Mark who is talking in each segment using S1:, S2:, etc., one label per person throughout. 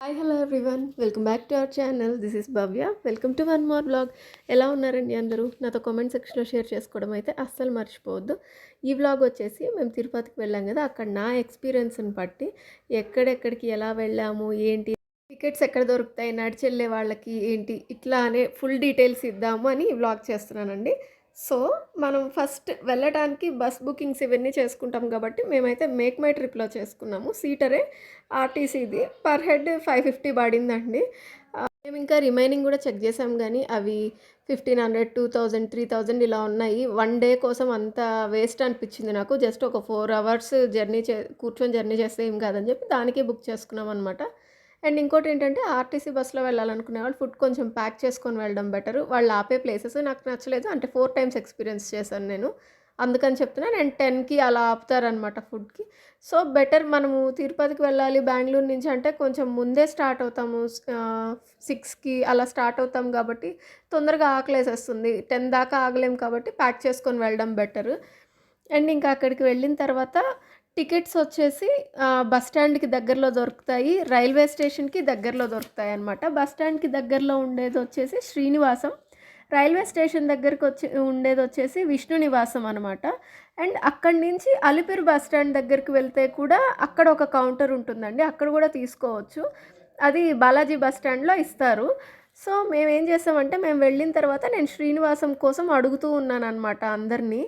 S1: Hi hello everyone welcome back to our channel. This is Bhavya. Welcome to one more blog. ఎలా ఉన్నారండి అందరూ? నాతో comment సెక్షన్లో share చేసుకోవడం అయితే అస్సలు మర్చిపోవద్దు. ఈ వ్లాగ్ వచ్చేసి మేము తిరుపతికి వెళ్ళాం కదా, అక్కడ నా ఎక్స్పీరియన్స్ని బట్టి ఎక్కడెక్కడికి ఎలా వెళ్ళాము, ఏంటి టికెట్స్ ఎక్కడ దొరుకుతాయి, నడిచి వెళ్ళే వాళ్ళకి ఏంటి, ఇట్లా అనే ఫుల్ డీటెయిల్స్ ఇద్దాము అని ఈ వ్లాగ్ చేస్తున్నానండి. సో మనం ఫస్ట్ వెళ్ళడానికి బస్ బుకింగ్స్ ఇవన్నీ చేసుకుంటాం కాబట్టి మేమైతే మేక్ మై ట్రిప్లో చేసుకున్నాము. సీటరే ఆర్టీసీది పర్ హెడ్ 550 పడిందండి. మేము ఇంకా రిమైనింగ్ కూడా చెక్ చేసాం కానీ అవి 1500, 2000, 3000 ఇలా ఉన్నాయి. వన్ డే కోసం అంత వేస్ట్ అనిపించింది నాకు. జస్ట్ ఒక 4 అవర్స్ కూర్చొని జర్నీ చేస్తే ఏం కాదని చెప్పి దానికే బుక్ చేసుకున్నాం అనమాట. అండ్ ఇంకోటి ఏంటంటే ఆర్టీసీ బస్సులో వెళ్ళాలనుకునే వాళ్ళు ఫుడ్ కొంచెం ప్యాక్ చేసుకొని వెళ్ళడం బెటర్. వాళ్ళు ఆపే ప్లేసెస్ నాకు నచ్చలేదు. అంటే 4 టైమ్స్ ఎక్స్పీరియన్స్ చేశాను నేను, అందుకని చెప్తున్నాను. అండ్ 10కి అలా ఆపుతారనమాట ఫుడ్కి. సో బెటర్ మనము తిరుపతికి వెళ్ళాలి బెంగళూరు నుంచి అంటే కొంచెం ముందే స్టార్ట్ అవుతాము. 6కి అలా స్టార్ట్ అవుతాం కాబట్టి తొందరగా ఆకలేసేస్తుంది. 10 దాకా ఆగలేం కాబట్టి ప్యాక్ చేసుకొని వెళ్ళడం బెటర్. అండ్ ఇంకా అక్కడికి వెళ్ళిన తర్వాత టికెట్స్ వచ్చేసి బస్ స్టాండ్‌కి దగ్గరలో దొరుకుతాయి. రైల్వే స్టేషన్‌కి దగ్గరలో దొరుకుతాయి అన్నమాట. బస్ స్టాండ్‌కి దగ్గరలో ఉండేదొచ్చేసి శ్రీనివాసం. రైల్వే స్టేషన్ దగ్గరకొచ్చి ఉండేదొచ్చేసి విష్ణు నివాసం అనమాట. అండ్ అక్కడి నుంచి అలిపిరి బస్ స్టాండ్ దగ్గరికి వెళ్తే కూడా అక్కడ ఒక కౌంటర్ ఉంటుందండి. అక్కడ కూడా తీసుకోవచ్చు. అది బాలాజీ బస్ స్టాండ్‌లో ఇస్తారు. సో మేమేం చేసామంటే మేము వెళ్ళిన తర్వాత నేను శ్రీనివాసం కోసం అడుగుతూ ఉన్నానన్నమాట అందరినీ.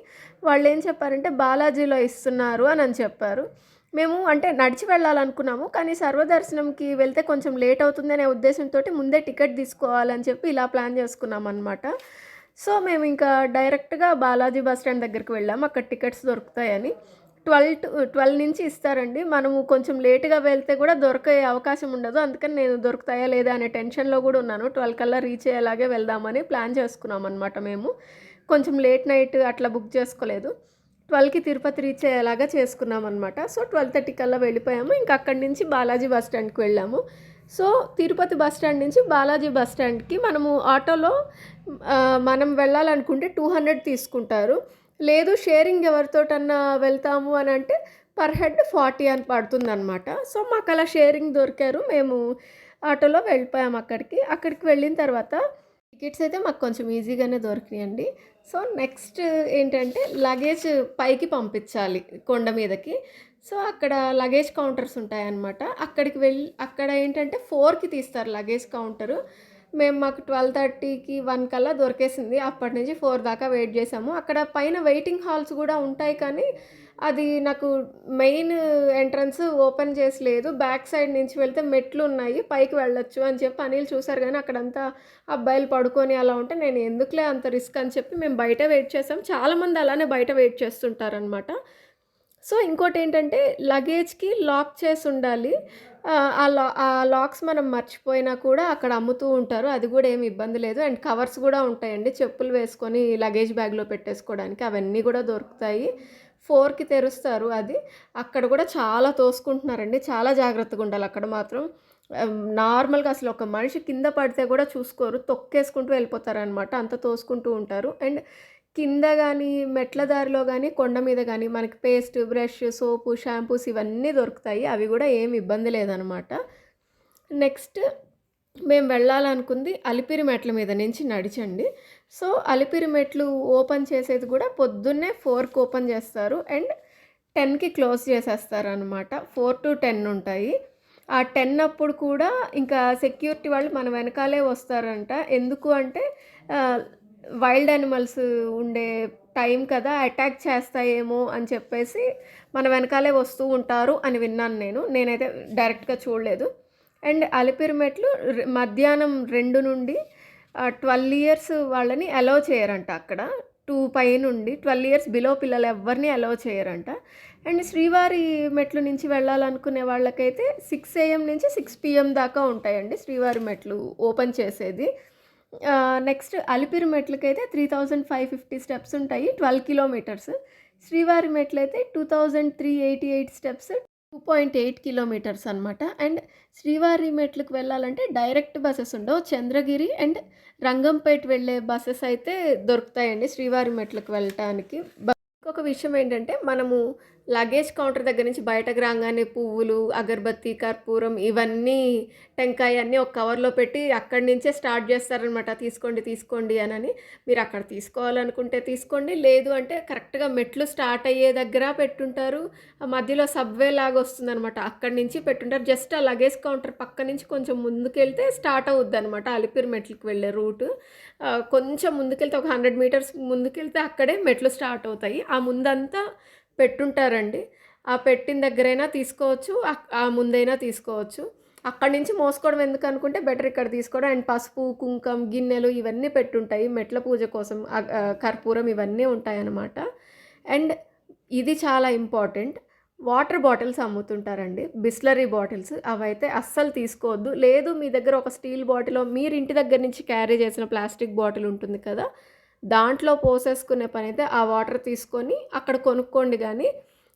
S1: వాళ్ళేం చెప్పారంటే బాలాజీలో ఇస్తున్నారు అని చెప్పారు. మేము అంటే నడిచి వెళ్ళాలనుకున్నాము. కానీ సర్వదర్శనంకి వెళ్తే కొంచెం లేట్ అవుతుందనే ఉద్దేశంతోటి ముందే టికెట్ తీసుకోవాలని చెప్పి ఇలా ప్లాన్ చేసుకున్నామన్నమాట. సో మేము ఇంకా డైరెక్ట్‌గా బాలాజీ బస్ స్టాండ్ దగ్గరికి వెళ్ళాము. అక్కడ టికెట్స్ దొరుకుతాయని. 12 నుంచి ఇస్తారండి. మనము కొంచెం లేట్‌గా వెళ్తే కూడా దొరికే అవకాశం ఉండదు. అందుకని నేను దొరుకుతాయా లేదా అనే టెన్షన్‌లో కూడా ఉన్నాను. 12 కల్లా రీచ్ అయ్యేలాగే వెళ్దామని ప్లాన్ చేసుకున్నామన్నమాట మేము. కొంచెం లేట్ నైట్ అట్లా బుక్ చేసుకోలేదు. 12కి తిరుపతి రీచ్ అయ్యేలాగా చేసుకున్నామన్నమాట. సో 12:30 కల్లా వెళ్ళిపోయాము. ఇంకా అక్కడి నుంచి బాలాజీ బస్ స్టాండ్‌కి వెళ్ళాము. సో తిరుపతి బస్ స్టాండ్ నుంచి బాలాజీ బస్ స్టాండ్‌కి మనము ఆటోలో మనం వెళ్ళాలనుకుంటే 200 తీసుకుంటారు. లేదు షేరింగ్ ఎవరితోటన్నా వెళ్తాము అని అంటే పర్ హెడ్ 40 అని పడుతుందనమాట. సో మాకు అలా షేరింగ్ దొరికారు. మేము ఆటోలో వెళ్ళిపోయాము అక్కడికి. అక్కడికి వెళ్ళిన తర్వాత టికెట్స్ అయితే మాకు కొంచెం ఈజీగానే దొరికినాయండి. సో నెక్స్ట్ ఏంటంటే లగేజ్ పైకి పంపించాలి కొండ మీదకి. సో అక్కడ లగేజ్ కౌంటర్స్ ఉంటాయన్నమాట. అక్కడ ఏంటంటే 4కి తీస్తారు లగేజ్ కౌంటరు. మాకు 12:30కి 1 కల్లా దొరికేసింది. అప్పటి నుంచి 4 దాకా వెయిట్ చేసాము. అక్కడ పైన వెయిటింగ్ హాల్స్ కూడా ఉంటాయి కానీ అది నాకు మెయిన్ ఎంట్రన్స్ ఓపెన్ చేసి లేదు. బ్యాక్ సైడ్ నుంచి వెళ్తే మెట్లు ఉన్నాయి, పైకి వెళ్ళొచ్చు అని చెప్పి అనిల్ చూసారు కానీ అక్కడంతా అబ్బాయిలు పడుకొని అలా ఉంటే నేను ఎందుకులే అంత రిస్క్ అని చెప్పి మేము బయట వెయిట్ చేసాం. చాలామంది అలానే బయట వెయిట్ చేస్తుంటారనమాట. సో ఇంకోటేంటంటే లగేజ్‌కి లాక్ చేసి ఉండాలి. ఆ లాక్స్ మనం మర్చిపోయినా కూడా అక్కడ అమ్ముతూ ఉంటారు. అది కూడా ఏమి ఇబ్బంది లేదు. అండ్ కవర్స్ కూడా ఉంటాయండి. చెప్పులు వేసుకొని లగేజ్ బ్యాగ్‌లో పెట్టేసుకోవడానికి అవన్నీ కూడా దొరుకుతాయి. 4కి తెరుస్తారు అది. అక్కడ కూడా చాలా తోసుకుంటున్నారండి. చాలా జాగ్రత్తగా ఉండాలి అక్కడ మాత్రం. నార్మల్‌గా అసలు ఒక మనిషి కింద పడితే కూడా చూసుకోరు. తొక్కేసుకుంటూ వెళ్ళిపోతారనమాట. అంత తోసుకుంటూ ఉంటారు. అండ్ కింద గానీ, మెట్ల దారిలో గానీ, కొండ మీద గానీ మనకి పేస్ట్, బ్రష్, సోపు, షాంపూస్ ఇవన్నీ దొరుకుతాయి. అవి గూడా ఏమి ఇబ్బంది లేదనమాట. నెక్స్ట్ మేము వెళ్ళాలనుకుంది అలిపిరి మెట్ల మీద నుంచి నడిచండి. సో అలిపిరి మెట్లు ఓపెన్ చేసేది కూడా పొద్దున్నే 4కి ఓపెన్ చేస్తారు. అండ్ 10కి క్లోజ్ చేసేస్తారనమాట. 4-10 ఉంటాయి. ఆ 10 అప్పుడు కూడా ఇంకా సెక్యూరిటీ వాళ్ళు మన వెనకాలే వస్తారంట. ఎందుకు అంటే వైల్డ్ యానిమల్స్ ఉండే టైం కదా, అటాక్ చేస్తాయేమో అని చెప్పేసి మన వెనకాలే వస్తూ ఉంటారు అని విన్నాను నేను. నేనైతే డైరెక్ట్‌గా చూడలేదు. అండ్ అలిపిరి మెట్లు మధ్యాహ్నం 2 నుండి 12 ఇయర్స్ వాళ్ళని అలౌ చేయరంట అక్కడ. 2 పైనుండి 12 ఇయర్స్ బిలో పిల్లలు ఎవ్వరిని అలౌ చేయరంట. అండ్ శ్రీవారి మెట్లు నుంచి వెళ్ళాలనుకునే వాళ్ళకైతే 6 AM నుంచి 6 PM దాకా ఉంటాయండి శ్రీవారి మెట్లు ఓపెన్ చేసేది. నెక్స్ట్ అలిపిరి మెట్లకైతే 3550 స్టెప్స్ ఉంటాయి. 12 కిలోమీటర్స్. శ్రీవారి మెట్లయితే 2388 స్టెప్స్, 2.8 కిలోమీటర్స్ అనమాట. అండ్ శ్రీవారి మెట్లకు వెళ్ళాలంటే డైరెక్ట్ బసెస్ ఉండవు. చంద్రగిరి అండ్ రంగంపేట వెళ్ళే బసెస్ అయితే దొరుకుతాయండి శ్రీవారి మెట్లకు వెళ్ళటానికి. ఇంకొక విషయం ఏంటంటే మనము లగేజ్ కౌంటర్ దగ్గర నుంచి బయటకు రాంగానే పువ్వులు, అగరబత్తి, కర్పూరం ఇవన్నీ టెంకాయ అన్నీ ఒక కవర్‌లో పెట్టి అక్కడి నుంచే స్టార్ట్ చేస్తారనమాట. తీసుకోండి, తీసుకోండి అనని. మీరక్కడ తీసుకోవాలనుకుంటే తీసుకోండి. లేదు అంటే కరెక్ట్‌గా మెట్లు స్టార్ట్ అయ్యే దగ్గర పెట్టుంటారు. ఆ మధ్యలో సబ్‌వే లాగా వస్తుందనమాట. అక్కడి నుంచి పెట్టుంటారు. జస్ట్ ఆ లగేజ్ కౌంటర్ పక్క నుంచి కొంచెం ముందుకెళ్తే స్టార్ట్ అవుద్దనమాట. అలిపిరి మెట్లకి వెళ్ళే రూటు. కొంచెం ముందుకెళ్తే ఒక 100 మీటర్స్ ముందుకెళ్తే అక్కడే మెట్లు స్టార్ట్ అవుతాయి. ఆ ముందంతా పెట్టుంటారండి. ఆ పెట్టిన దగ్గరైనా తీసుకోవచ్చు. ఆ ముందైనా తీసుకోవచ్చు. అక్కడి నుంచి మోసుకోవడం ఎందుకనుకుంటే బెటర్ ఇక్కడ తీసుకోవడం. అండ్ పసుపు, కుంకం, గిన్నెలు ఇవన్నీ పెట్టుంటాయి. మెట్ల పూజ కోసం కర్పూరం ఇవన్నీ ఉంటాయన్నమాట. అండ్ ఇది చాలా ఇంపార్టెంట్. వాటర్ బాటిల్స్ అమ్ముతుంటారండి. బిస్లరీ బాటిల్స్ అవైతే అస్సలు తీసుకోవద్దు. లేదు మీ దగ్గర ఒక స్టీల్ బాటిలో మీరు ఇంటి దగ్గర నుంచి క్యారీ చేసిన ప్లాస్టిక్ బాటిల్ ఉంటుంది కదా! దాంట్లో పోసేసుకునే పనైతే ఆ వాటర్ తీసుకొని అక్కడ కొనుక్కోండి గానీ,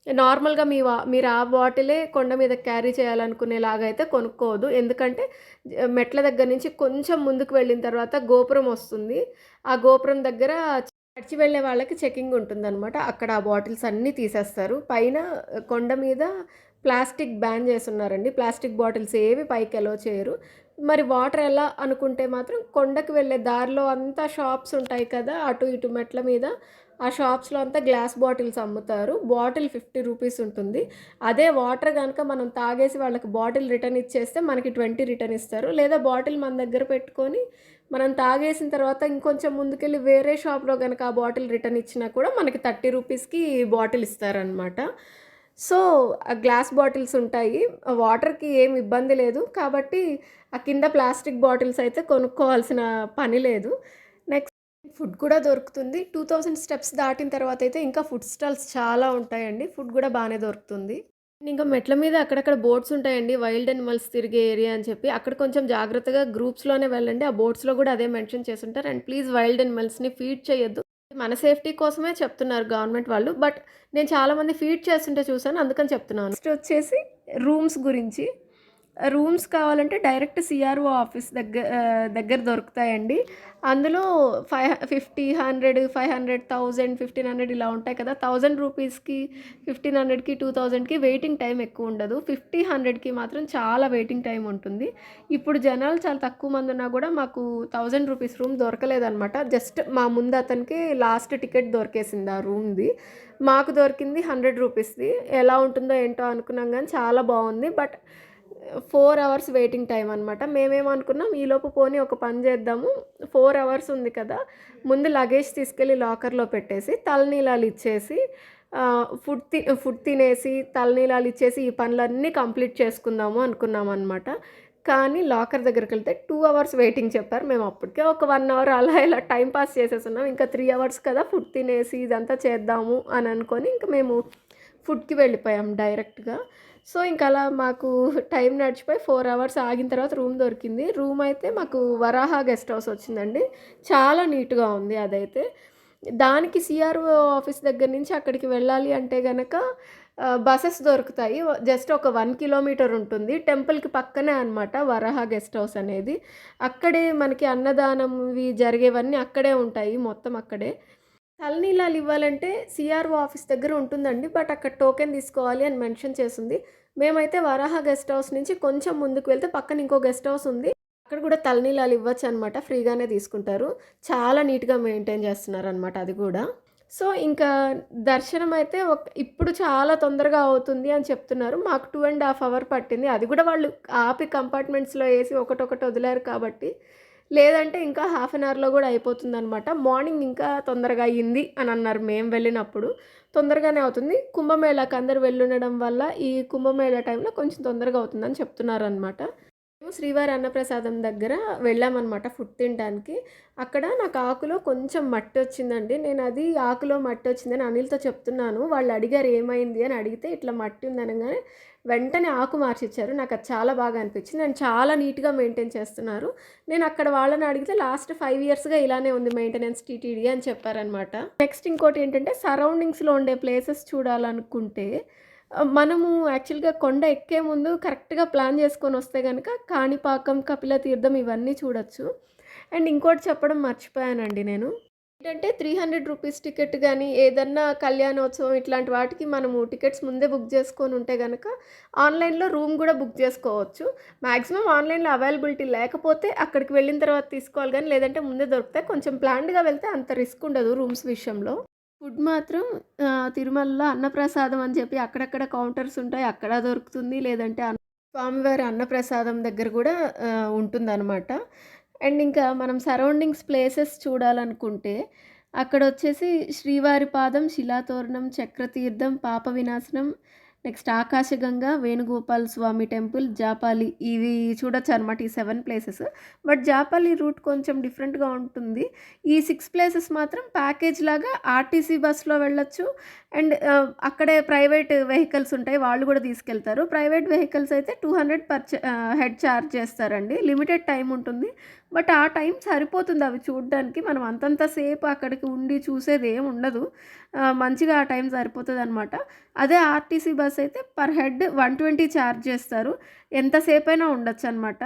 S1: నార్మల్‌గా మీరు ఆ బాటిలే కొండ మీద క్యారీ చేయాలనుకునేలాగా అయితే కొనుక్కోవద్దు. ఎందుకంటే మెట్ల దగ్గర నుంచి కొంచెం ముందుకు వెళ్ళిన తర్వాత గోపురం వస్తుంది. ఆ గోపురం దగ్గర నడిచి వెళ్ళే వాళ్ళకి చెకింగ్ ఉంటుందనమాట. అక్కడ ఆ బాటిల్స్ అన్నీ తీసేస్తారు. పైన కొండ మీద ప్లాస్టిక్ బ్యాన్ చేసున్నారండి. ప్లాస్టిక్ బాటిల్స్ ఏవి పైకి అలో చేయరు. మరి వాటర్ ఎలా అనుకుంటే మాత్రం కొండకి వెళ్ళే దారిలో అంతా షాప్స్ ఉంటాయి కదా! అటు ఇటు మెట్ల మీద. ఆ షాప్స్‌లో అంతా గ్లాస్ బాటిల్స్ అమ్ముతారు. బాటిల్ 50 రూపీస్ ఉంటుంది. అదే వాటర్ గనక మనం తాగేసి వాళ్ళకి బాటిల్ రిటర్న్ ఇచ్చేస్తే మనకి 20 రిటర్న్ ఇస్తారు. లేదా బాటిల్ మన దగ్గర పెట్టుకొని మనం తాగేసిన తర్వాత ఇంకొంచెం ముందుకెళ్ళి వేరే షాప్‌లో గనక ఆ బాటిల్ రిటర్న్ ఇచ్చినా కూడా మనకి 30 రూపీస్‌కి బాటిల్ ఇస్తారనమాట. సో, ఆ గ్లాస్ బాటిల్స్ ఉంటాయి. వాటర్‌కి ఏమి ఇబ్బంది లేదు. కాబట్టి ఆ కింద ప్లాస్టిక్ బాటిల్స్ అయితే కొనుక్కోవాల్సిన పని లేదు. నెక్స్ట్ ఫుడ్ కూడా దొరుకుతుంది. 2000 స్టెప్స్ దాటిన తర్వాతయితే ఇంకా ఫుడ్ స్టాల్స్ చాలా ఉంటాయండి. ఫుడ్ గూడా బానే దొరుకుతుంది. ఇంకా మెట్ల మీద అక్కడక్కడ బోర్డ్స్ ఉంటాయండి. వైల్డ్ యానిమల్స్ తిరిగే ఏరియా అని చెప్పి. అక్కడ కొంచెం జాగ్రత్తగా గ్రూప్స్‌లోనే వెళ్ళండి. ఆ బోర్డ్స్‌లో గూడా అదే మెన్షన్ చేసుంటారు. అండ్ ప్లీజ్ వైల్డ్ యానిమల్స్‌ని ఫీడ్ చేయొద్దు. మన సేఫ్టీ కోసమే చెప్తున్నారు గవర్నమెంట్ వాళ్ళు. బట్ నేను చాలామంది ఫీడ్ చేస్తుంటే చూసాను. అందుకని చెప్తున్నాను. నెక్స్ట్ వచ్చేసి రూమ్స్ గురించి. రూమ్స్ కావాలంటే డైరెక్ట్ సీఆర్ఓ ఆఫీస్ దగ్గర దొరుకుతాయండి. అందులో 50, 100, 500, 1000, 1500 ఇలా ఉంటాయి కదా! 1000 రూపీస్‌కి, 1500కి, 2000కి వెయిటింగ్ టైమ్ ఎక్కువ ఉండదు. 50, 100కి మాత్రం చాలా వెయిటింగ్ టైమ్ ఉంటుంది. ఇప్పుడు జనాలు చాలా తక్కువ మంది ఉన్నా కూడా మాకు 1000 రూపీస్ రూమ్ దొరకలేదనమాట. జస్ట్ మా ముందు అతనికి లాస్ట్ టికెట్ దొరికేసింది ఆ రూమ్‌ది. మాకు దొరికింది 100 రూపీస్‌ది. ఎలా ఉంటుందో ఏంటో అనుకున్నాం గానీ చాలా బావుంది. బట్ 4 అవర్స్ వెయిటింగ్ టైమ్ అనమాట. మేమేమనుకున్నాం ఈలోపు పోనీ ఒక పని చేద్దాము. 4 అవర్స్ ఉంది కదా! ముందు లగేజ్ తీసుకెళ్ళి లాకర్‌లో పెట్టేసి, తలనీలాలు ఇచ్చేసి ఫుడ్ తినేసి, తలనీలాలు ఇచ్చేసి ఈ పనులన్నీ కంప్లీట్ చేసుకుందాము అనుకున్నామనమాట. కానీ లాకర్ దగ్గరికెళ్తే 2 అవర్స్ వెయిటింగ్ చెప్పారు. మేము అప్పటికే ఒక 1 అవర్ అలా ఇలా టైమ్ పాస్ చేసేసున్నాం. ఇంకా 3 అవర్స్ కదా! ఫుడ్ తినేసి ఇదంతా చేద్దాము అని అనుకోని ఇంక మేము ఫుడ్‌కి వెళ్ళిపోయాం డైరెక్ట్‌గా. సో, ఇంకలా మాకు టైం నడిచిపోయి 4 అవర్స్ ఆగిన తర్వాత రూమ్ దొరికింది. రూమ్ అయితే మాకు వరాహ గెస్ట్ హౌస్ వచ్చిందండి. చాలా నీట్‌గా ఉంది అదైతే. దానికి సీఆర్ఓ ఆఫీస్ దగ్గర నుంచి అక్కడికి వెళ్ళాలి అంటే గనక బసెస్ దొరుకుతాయి. జస్ట్ ఒక 1 కిలోమీటర్ ఉంటుంది. టెంపుల్‌కి పక్కనే అనమాట వరాహ గెస్ట్ హౌస్ అనేది. అక్కడే మనకి అన్నదానంవి జరిగేవన్నీ అక్కడే ఉంటాయి. మొత్తం అక్కడే. తలనీలాలు ఇవ్వాలంటే సీఆర్ఓ ఆఫీస్ దగ్గర ఉంటుందండి. బట్ అక్కడ టోకెన్ తీసుకోవాలి అని మెన్షన్ చేసుంది. మేమైతే వరాహ గెస్ట్ హౌస్ నుంచి కొంచెం ముందుకు వెళ్తే పక్కన ఇంకో గెస్ట్ హౌస్ ఉంది. అక్కడ కూడా తలనీలాలు ఇవ్వచ్చనమాట. ఫ్రీగానే తీసుకుంటారు. చాలా నీట్‌గా మెయింటైన్ చేస్తున్నారనమాట అది గూడా. సో, ఇంకా దర్శనం అయితే ఇప్పుడు చాలా తొందరగా అవుతుంది అని చెప్తున్నారు. మాకు 2 ½ అవర్ పట్టింది. అది గూడా వాళ్ళు ఆపి కంపార్ట్మెంట్స్‌లో ఏసి ఒకటొకటి వదిలారు కాబట్టి, లేదంటే ఇంకా హాఫ్ అన్ అవర్‌లో గూడా అయిపోతుందనమాట. మార్నింగ్ ఇంకా తొందరగా అయ్యింది అని అన్నారు మేము వెళ్ళినప్పుడు. తొందరగానే అవుతుంది. కుంభమేళాకి అందరూ వెళ్ళుండడం వల్ల ఈ కుంభమేళా టైంలో కొంచెం తొందరగా అవుతుందని చెప్తున్నారనమాట. మేము శ్రీవారి అన్నప్రసాదం దగ్గర వెళ్ళామనమాట ఫుడ్ తినడానికి. అక్కడ నాకు ఆకులో కొంచెం మట్టొచ్చిందండి. నేనది ఆకులో మట్టొచ్చిందని అనిల్‌తో చెప్తున్నాను. వాళ్ళు అడిగారు ఏమైంది అని అడిగితే ఇట్లా మట్టి ఉందనంగానే వెంటనే ఆకు మార్చిచ్చారు. నాకది చాలా బాగా అనిపించింది. అండ్ చాలా నీట్‌గా మెయింటైన్ చేస్తున్నారు. నేనక్కడ వాళ్ళని అడిగితే లాస్ట్ 5 ఇయర్స్‌గా ఇలానే ఉంది మెయింటెనెన్స్ టీటీడీ అని చెప్పారనమాట. నెక్స్ట్ ఇంకోటేంటంటే సరౌండింగ్స్‌లో ఉండే ప్లేసెస్ చూడాలనుకుంటే మనము యాక్చువల్‌గా కొండ ఎక్కే ముందు కరెక్ట్‌గా ప్లాన్ చేసుకొనొస్తే గనక కాణిపాకం, కపిలతీర్థం ఇవన్నీ చూడొచ్చు. అండ్ ఇంకోటి చెప్పడం మర్చిపోయానండి నేను. ఏంటంటే 300 రూపీస్ టికెట్ గానీ, ఏదన్నా కళ్యాణోత్సవం ఇట్లాంటి వాటికి మనము టికెట్స్ ముందే బుక్ జేసుకొనుంటే గనక, ఆన్‌లైన్‌లో రూమ్ గూడా బుక్ జేసుకోవచ్చు. మాక్సిమం ఆన్‌లైన్‌లో అవైలబిలిటీ లేకపోతే అక్కడికి వెళ్ళిన తర్వాత తీసుకోవాలి గానీ, లేదంటే ముందే దొరుకుతాయి. కొంచెం ప్లాన్డ్‌గా వెళ్తే అంత రిస్క్ ఉండదు రూమ్స్ విషయంలో. ఫుడ్ మాత్రం తిరుమలలో అన్నప్రసాదం అని చెప్పి అక్కడక్కడ కౌంటర్స్ ఉంటాయి. అక్కడ దొరుకుతుంది. లేదంటే స్వామివారి అన్నప్రసాదం దగ్గర గూడా ఉంటుందనమాట. అండ్ ఇంకా మనం సరౌండింగ్స్ ప్లేసెస్ చూడాలనుకుంటే, అక్కడొచ్చేసి శ్రీవారి పాదం, శిలాతోరణం, చక్రతీర్థం, పాప వినాశనం, నెక్స్ట్ ఆకాశగంగా, వేణుగోపాల స్వామి టెంపుల్, జాపాలి ఇవి చూడొచ్చనమాట. ఈ 7 ప్లేసెస్. బట్ జాపాలి రూట్ కొంచెం డిఫరెంట్‌గా ఉంటుంది. ఈ 6 ప్లేసెస్ మాత్రం ప్యాకేజ్ లాగా ఆర్టీసీ బస్‌లో వెళ్ళొచ్చు. అండ్ అక్కడే ప్రైవేట్ వెహికల్స్ ఉంటాయి. వాళ్ళు గూడా తీసుకెళ్తారు. ప్రైవేట్ వెహికల్స్ అయితే 200 హెడ్ చార్జ్ చేస్తారండి. లిమిటెడ్ టైమ్ ఉంటుంది. బట్ ఆ టైం సరిపోతుంది అవి చూడ్డానికి. మనం అంతంత సేపు అక్కడికి ఉండి చూసేదేముండదు. మంచిగా ఆ టైం సరిపోతదనమాట. అదే ఆర్టీసీ బస్ అయితే పర్ హెడ్ 120 చార్జ్ చేస్తారు. ఎంతసేపైనా ఉండొచ్చనమాట.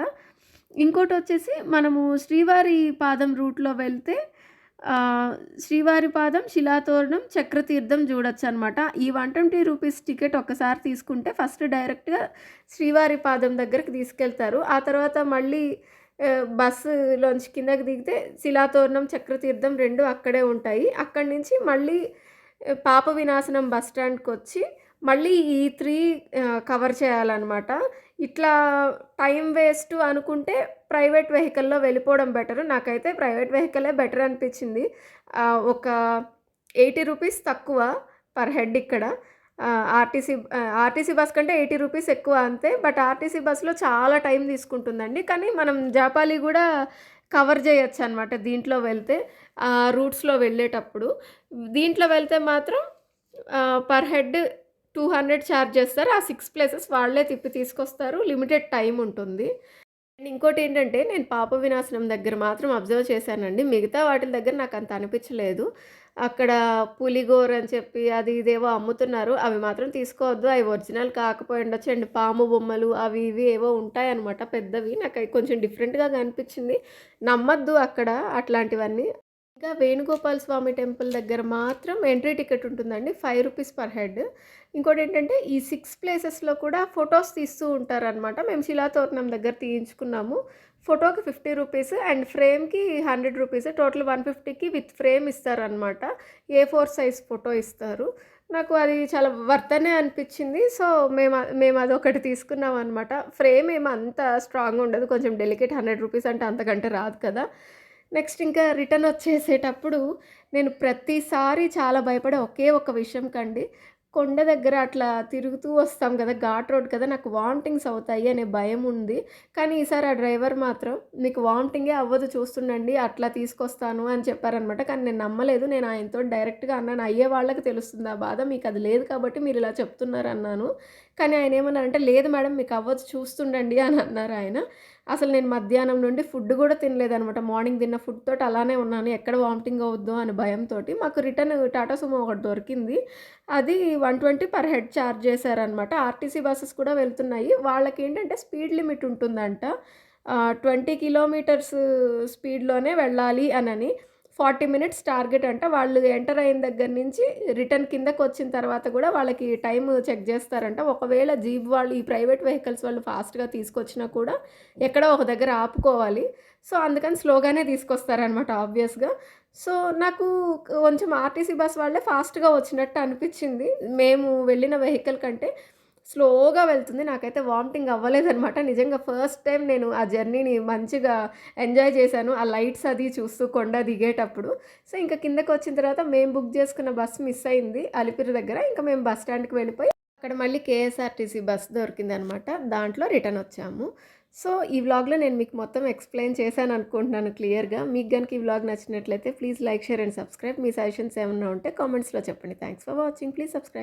S1: ఇంకోటొచ్చేసి మనము శ్రీవారి పాదం రూట్‌లో వెళ్తే శ్రీవారి పాదం, శిలాతోరణం, చక్రతీర్థం చూడొచ్చనమాట. ఈ 120 రూపీస్ టికెట్ ఒక్కసారి తీసుకుంటే ఫస్ట్ డైరెక్ట్‌గా శ్రీవారి పాదం దగ్గరికి తీసుకెళ్తారు. ఆ తర్వాత మళ్ళీ బస్సులోంచి కిందకి దిగితే శిలాతోరణం, చక్రతీర్థం 2 అక్కడే ఉంటాయి. అక్కడి నుంచి మళ్ళీ పాప వినాశనం బస్ స్టాండ్‌కొచ్చి మళ్ళీ ఈ 3 కవర్ చేయాలనమాట. ఇట్లా టైం వేస్ట్ అనుకుంటే ప్రైవేట్ వెహికల్‌లో వెళ్ళిపోవడం బెటరు. నాకైతే ప్రైవేట్ వెహికలే బెటర్ అనిపించింది. ఒక 80 రూపీస్ తక్కువ పర్ హెడ్ ఇక్కడ. ఆర్టీసీ బస్ కంటే 80 రూపీస్ ఎక్కువ అంతే. బట్ ఆర్టీసీ బస్‌లో చాలా టైం తీసుకుంటుందండి. కానీ మనం జాపాలి గూడా కవర్ చేయొచ్చనమాట దీంట్లో వెళ్తే. రూట్స్‌లో వెళ్ళేటప్పుడు. దీంట్లో వెళ్తే మాత్రం పర్ హెడ్ 200 చార్జ్ చేస్తారు. ఆ 6 ప్లేసెస్ వాళ్ళే తిప్పి తీసుకొస్తారు. లిమిటెడ్ టైమ్ ఉంటుంది. అండ్ ఇంకోటేంటంటే నేను పాప వినాశనం దగ్గర మాత్రం అబ్జర్వ్ చేశానండి. మిగతా వాటిల దగ్గర నాకంత అనిపించలేదు. అక్కడ పులిగోర అని చెప్పి అది ఇదేవో అమ్ముతున్నారు. అవి మాత్రం తీసుకోవద్దు. అవి ఒరిజినల్ కాకపోయి ఉండొచ్చు. అండ్ పాము బొమ్మలు అవి ఇవి ఏవో ఉంటాయన్నమాట పెద్దవి. నాకవి కొంచెం డిఫరెంట్‌గా కనిపించింది. నమ్మొద్దు అక్కడ అట్లాంటివన్నీ. ఇంకా వేణుగోపాల స్వామి టెంపుల్ దగ్గర మాత్రం ఎంట్రీ టికెట్ ఉంటుందండి. 5 రూపీస్ పర్ హెడ్. ఇంకోటేంటంటే ఈ 6 ప్లేసెస్‌లో కూడా ఫోటోస్ తీస్తూ ఉంటారనమాట. మేము శిలాతోరణం దగ్గర తీయించుకున్నాము. ఫోటోకి 50 రూపీస్ అండ్ ఫ్రేమ్‌కి 100 రూపీస్. టోటల్ 150కి విత్ ఫ్రేమ్ ఇస్తారనమాట. ఏ4 సైజ్ ఫోటో ఇస్తారు. నాకు అది చాలా వర్త్ అనే అనిపించింది. సో, మేము అదొకటి తీసుకున్నామనమాట. ఫ్రేమ్ ఏమి అంత స్ట్రాంగ్ ఉండదు. కొంచెం డెలికేట్ 100 రూపీస్ అంటే అంతకంటే రాదు కదా! నెక్స్ట్ ఇంకా రిటర్న్ వచ్చేసేటప్పుడు నేను ప్రతిసారి చాలా భయపడే ఒకే ఒక విషయంకండి. కొండ దగ్గర అట్లా తిరుగుతూ వస్తాం కదా! ఘాట్ రోడ్ కదా! నాకు వామిటింగ్స్ అవుతాయి అనే భయం ఉంది. కానీ ఈసారి ఆ డ్రైవర్ మాత్రం "మీకు వామిటింగే అవ్వదు చూస్తుండండి. అట్లా తీసుకొస్తాను" అని చెప్పారనమాట. కానీ నేను నమ్మలేదు. నేను ఆయనతోటి డైరెక్ట్‌గా అన్నాను, "అయ్యే వాళ్ళకి తెలుస్తుంది ఆ బాధ. మీకు అది లేదు కాబట్టి మీరు ఇలా చెప్తున్నారు" అన్నాను. కానీ ఆయన ఏమన్నారంటే, "లేదు మేడం మీకు అవ్వదు చూస్తుండండి" అని అన్నారు ఆయన. అసలు నేను మధ్యాహ్నం నుండి ఫుడ్ గూడా తినలేదనమాట. మార్నింగ్ తిన్న ఫుడ్ తోటి అలానే ఉన్నాను. ఎక్కడ వామిటింగ్ అవుద్దో అని భయంతోటి. మాకు రిటర్న్ టాటా సుమో ఒకటి దొరికింది. అది 120 పర్ హెడ్ చార్జ్ చేశారనమాట. ఆర్టీసీ బసెస్ కూడా వెళ్తున్నాయి. వాళ్ళకేంటంటే స్పీడ్ లిమిట్ ఉంటుందంట. 20 కిలోమీటర్స్ స్పీడ్‌లోనే వెళ్ళాలి అనని. 40 మినిట్స్ టార్గెట్ అంట. వాళ్ళు ఎంటర్ అయిన దగ్గర నుంచి రిటర్న్ కిందకొచ్చిన తర్వాత గూడా వాళ్ళకి టైమ్ చెక్ జేస్తారంట. ఒకవేళ జీప్ వాళ్ళు ఈ ప్రైవేట్ వెహికల్స్ వాళ్ళు ఫాస్ట్‌గా తీసుకొచ్చినా కూడా ఎక్కడో ఒక దగ్గర ఆపుకోవాలి. సో, అందుకని స్లోగానే తీసుకొస్తారనమాట ఆబ్వియస్‌గా. సో, నాకు కొంచెం ఆర్టీసీ బస్ వాళ్ళే ఫాస్ట్‌గా వచ్చినట్టు అనిపిచ్చింది. మేము వెళ్ళిన వెహికల్ కంటే. స్లోగా వెళ్తుంది. నాకైతే వామిటింగ్ అవ్వలేదనమాట. నిజంగా ఫస్ట్ టైమ్ నేను ఆ జర్నీని మంచిగా ఎంజాయ్ చేశాను. ఆ లైట్స్ అది చూస్తూ కొండ దిగేటప్పుడు. సో, ఇంక కిందకొచ్చిన తర్వాత మేము బుక్ చేసుకున్న బస్ మిస్ అయింది అలిపిరి దగ్గర. ఇంక మేము బస్ స్టాండ్‌కి వెళ్ళిపోయి అక్కడ మళ్ళీ కేఎస్ఆర్టీసీ బస్ దొరికిందనమాట. దాంట్లో రిటర్న్ వచ్చాము. సో, ఈ వ్లాగ్‌లో నేను మీకు మొత్తం ఎక్స్‌ప్లెయిన్ చేశాననుకుంటున్నాను క్లియర్‌గా. మీకు గనుక ఈ వ్లాగ్ నచ్చినట్లయితే please like, share and subscribe. Me suggestions ఏమన్నా ఉంటే కామెంట్స్‌లో చెప్పండి. Thanks for watching. Please subscribe.